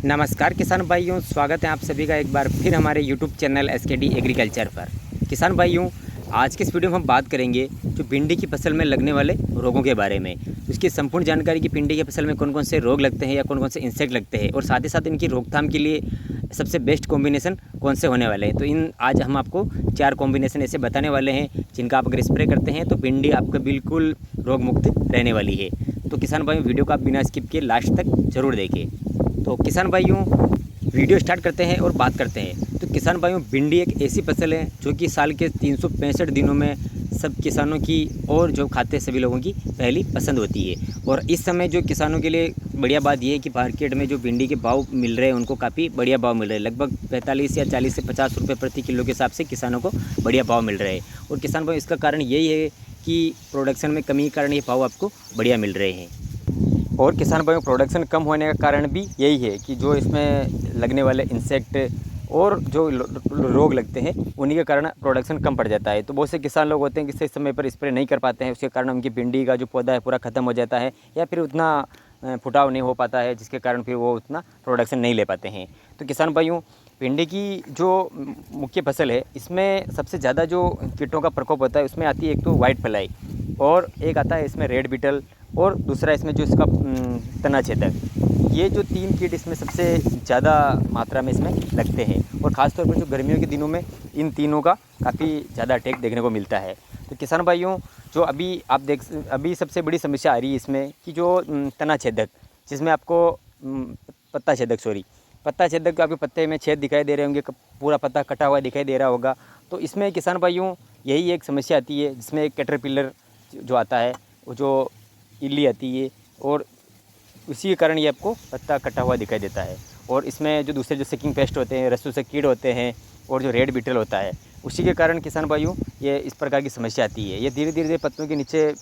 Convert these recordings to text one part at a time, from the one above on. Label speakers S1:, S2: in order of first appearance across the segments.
S1: नमस्कार किसान भाइयों, स्वागत है आप सभी का एक बार फिर हमारे यूट्यूब चैनल एसकेडी एग्रीकल्चर पर। किसान भाइयों, आज के इस वीडियो में हम बात करेंगे जो भिंडी की फसल में लगने वाले रोगों के बारे में। उसकी संपूर्ण जानकारी की भिंडी की फसल में कौन कौन से रोग लगते हैं या कौन कौन से इंसेक्ट लगते हैं और साथ ही साथ इनकी रोकथाम के लिए सबसे बेस्ट कॉम्बिनेशन कौन से होने वाले हैं। तो इन आज हम आपको 4 कॉम्बिनेशन ऐसे बताने वाले हैं जिनका आप अगर स्प्रे करते हैं तो भिंडी आपका बिल्कुल रोग मुक्त रहने वाली है। तो किसान भाइयों, वीडियो को आप बिना स्किप किए लास्ट तक ज़रूर देखें। तो किसान भाइयों, वीडियो स्टार्ट करते हैं और बात करते हैं। तो किसान भाइयों, भिंडी एक ऐसी फसल है जो कि साल के 365 दिनों में सब किसानों की और जो खाते हैं सभी लोगों की पहली पसंद होती है। और इस समय जो किसानों के लिए बढ़िया बात यह है कि मार्केट में जो भिंडी के भाव मिल रहे हैं उनको काफ़ी बढ़िया भाव मिल रहे हैं। लगभग 45 या 40 से 50 रुपये प्रति किलो के हिसाब से किसानों को बढ़िया भाव मिल रहे हैं। और किसान भाइयों, इसका कारण यही है कि प्रोडक्शन में कमी के कारण ये भाव आपको बढ़िया मिल रहे हैं। और किसान भाइयों, प्रोडक्शन कम होने का कारण भी यही है कि जो इसमें लगने वाले इंसेक्ट और जो रोग लगते हैं उन्हीं के कारण प्रोडक्शन कम पड़ जाता है। तो बहुत से किसान लोग होते हैं कि सही समय पर स्प्रे नहीं कर पाते हैं, उसके कारण उनकी भिंडी का जो पौधा है पूरा ख़त्म हो जाता है या फिर उतना फुटाव नहीं हो पाता है, जिसके कारण फिर वो उतना प्रोडक्शन नहीं ले पाते हैं। तो किसान भाइयों, भिंडी की जो मुख्य फसल है इसमें सबसे ज़्यादा जो कीटों का प्रकोप होता है उसमें आती है एक तो वाइट फ्लाई और एक आता है इसमें रेड बीटल और दूसरा इसमें जो इसका तना छेदक। ये जो 3 कीट इसमें सबसे ज़्यादा मात्रा में इसमें लगते हैं और ख़ासतौर पर जो गर्मियों के दिनों में इन तीनों का काफ़ी ज़्यादा अटैक देखने को मिलता है। तो किसान भाइयों, जो अभी सबसे बड़ी समस्या आ रही है इसमें कि जो तना छेदक, जिसमें आपको पत्ता छेदक आपके पत्ते में छेद दिखाई दे रहे होंगे, पूरा पत्ता कटा हुआ दिखाई दे रहा होगा। तो इसमें किसान भाइयों यही एक समस्या आती है जिसमें कैटरपिलर जो आता है, वो जो इल्ली आती है और उसी के कारण ये आपको पत्ता कटा हुआ दिखाई देता है। और इसमें जो दूसरे जो सिकिंग पेस्ट होते हैं, रस्सों से कीड़ होते हैं और जो रेड बीटल होता है, उसी के कारण किसान भाइयों ये इस प्रकार की समस्या आती है। ये धीरे धीरे पत्तों के नीचे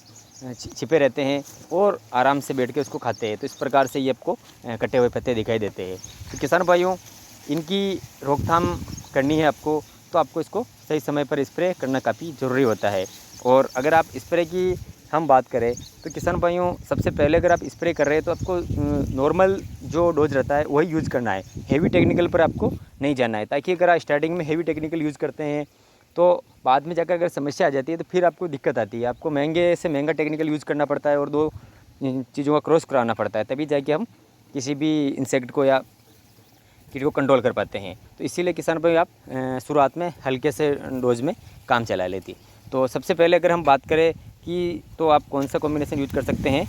S1: छिपे रहते हैं और आराम से बैठ के उसको खाते हैं। तो इस प्रकार से ये आपको कटे हुए पत्ते दिखाई देते हैं। तो किसान भाइयों, इनकी रोकथाम करनी है आपको, तो आपको इसको सही समय पर स्प्रे करना काफ़ी ज़रूरी होता है। और अगर आप स्प्रे की हम बात करें तो किसान भाइयों, सबसे पहले अगर आप स्प्रे कर रहे हैं तो आपको नॉर्मल जो डोज रहता है वही यूज़ करना है, हेवी टेक्निकल पर आपको नहीं जाना है। ताकि अगर आप स्टार्टिंग में हेवी टेक्निकल यूज़ करते हैं तो बाद में जाकर अगर समस्या आ जाती है तो फिर आपको दिक्कत आती है। आपको महंगे से महंगा टेक्निकल यूज़ करना पड़ता है और 2 चीज़ों का क्रॉस कराना पड़ता है, तभी जाके हम किसी भी इंसेक्ट को या कीट को कंट्रोल कर पाते हैं। तो इसीलिए किसान भाई आप शुरुआत में हल्के से डोज में काम चला लेती। तो सबसे पहले अगर हम बात करें कि तो आप कौन सा कॉम्बिनेशन यूज कर सकते हैं।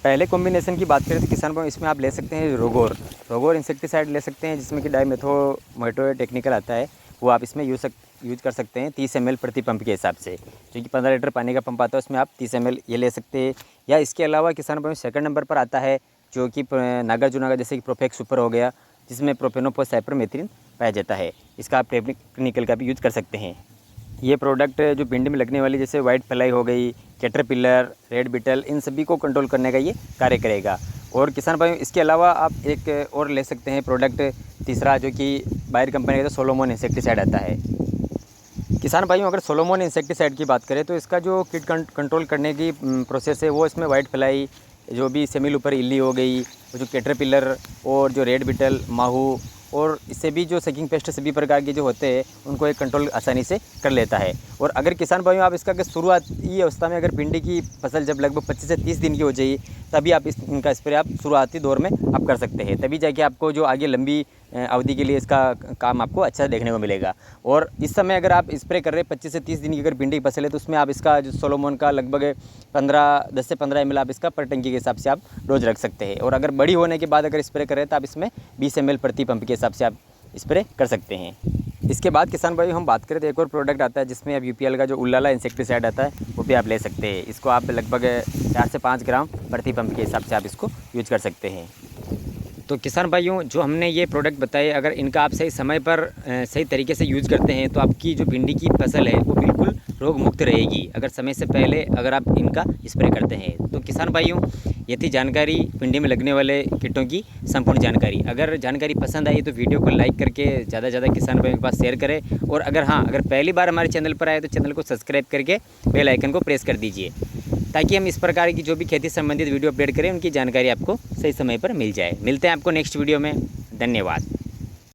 S1: पहले कॉम्बिनेशन की बात करें तो किसान भाई इसमें आप ले सकते हैं रोगोर इंसेक्टिसाइड ले सकते हैं, जिसमें कि डाइमेथोमेटो टेक्निकल आता है, वो आप इसमें यूज कर सकते हैं 30 ml प्रति पंप के हिसाब से। जो कि 15 लीटर पानी का पंप आता है उसमें आप 30 ml ये ले सकते हैं। या इसके अलावा किसान भाई सेकंड नंबर पर आता है जो कि नागार्जुना का, जैसे कि प्रोफेक्स सुपर हो गया, जिसमें प्रोपेनोफॉस साइपरमेथ्रिन पाया जाता है। इसका आप टेक्निकल का भी यूज़ कर सकते हैं। ये प्रोडक्ट जो भिंडी में लगने वाली जैसे वाइट फ्लाई हो गई, कैटरपिलर, रेड बीटल, इन सभी को कंट्रोल करने का ये कार्य करेगा। और किसान भाइयों, इसके अलावा आप एक और ले सकते हैं प्रोडक्ट तीसरा, जो कि बायर कंपनी का सोलोमन इंसेक्टिसाइड आता है। किसान भाइयों, अगर सोलोमन इंसेक्टिसाइड की बात करें तो इसका जो कीट कंट्रोल करने की प्रोसेस है वो इसमें वाइट फ्लाई, जो भी सेमिल ऊपर इल्ली हो गई, वो जो कैटरपिलर और जो रेड बीटल, माहू और इससे भी जो सकिंग पेस्ट सभी प्रकार के जो होते हैं उनको एक कंट्रोल आसानी से कर लेता है। और अगर किसान भाइयों आप इसका शुरुआती अवस्था में अगर भिंडी की फसल जब लगभग 25 से 30 दिन की हो जाए तभी आप इनका स्प्रे आप शुरुआती दौर में आप कर सकते हैं, तभी जाके आपको जो आगे लंबी अवधि के लिए इसका काम आपको अच्छा देखने को मिलेगा। और इस समय अगर आप स्प्रे कर रहे हैं 25 से 30 दिन की अगर भिंडी की फसल है तो उसमें आप इसका जो सोलोमोन का लगभग 10 से 15 ml आप इसका पर टंकी के हिसाब से आप डोज रख सकते हैं। और अगर बड़ी होने के बाद अगर स्प्रे करें तो आप इसमें 20 ml प्रति पंप के हिसाब से आप स्प्रे कर सकते हैं। इसके बाद किसान भाई हम बात करें तो एक और प्रोडक्ट आता है जिसमें अब यूपीएल का जो उल्लाला इंसेक्टिसाइड आता है वो भी आप ले सकते हैं। इसको आप लगभग 4 से 5 ग्राम प्रति पंप के हिसाब से आप इसको यूज कर सकते हैं। तो किसान भाइयों, जो हमने ये प्रोडक्ट बताए, अगर इनका आप सही समय पर सही तरीके से यूज़ करते हैं तो आपकी जो भिंडी की फसल है वो बिल्कुल रोग मुक्त रहेगी, अगर समय से पहले अगर आप इनका स्प्रे करते हैं। तो किसान भाइयों, ये थी जानकारी भिंडी में लगने वाले कीटों की संपूर्ण जानकारी। अगर जानकारी पसंद आई तो वीडियो को लाइक करके ज़्यादा से ज़्यादा किसान भाइयों के पास शेयर करें। और अगर पहली बार हमारे चैनल पर आए तो चैनल को सब्सक्राइब करके बेल आइकन को प्रेस कर दीजिए, ताकि हम इस प्रकार की जो भी खेती संबंधित वीडियो अपडेट करें उनकी जानकारी आपको सही समय पर मिल जाए। मिलते हैं आपको नेक्स्ट वीडियो में। धन्यवाद।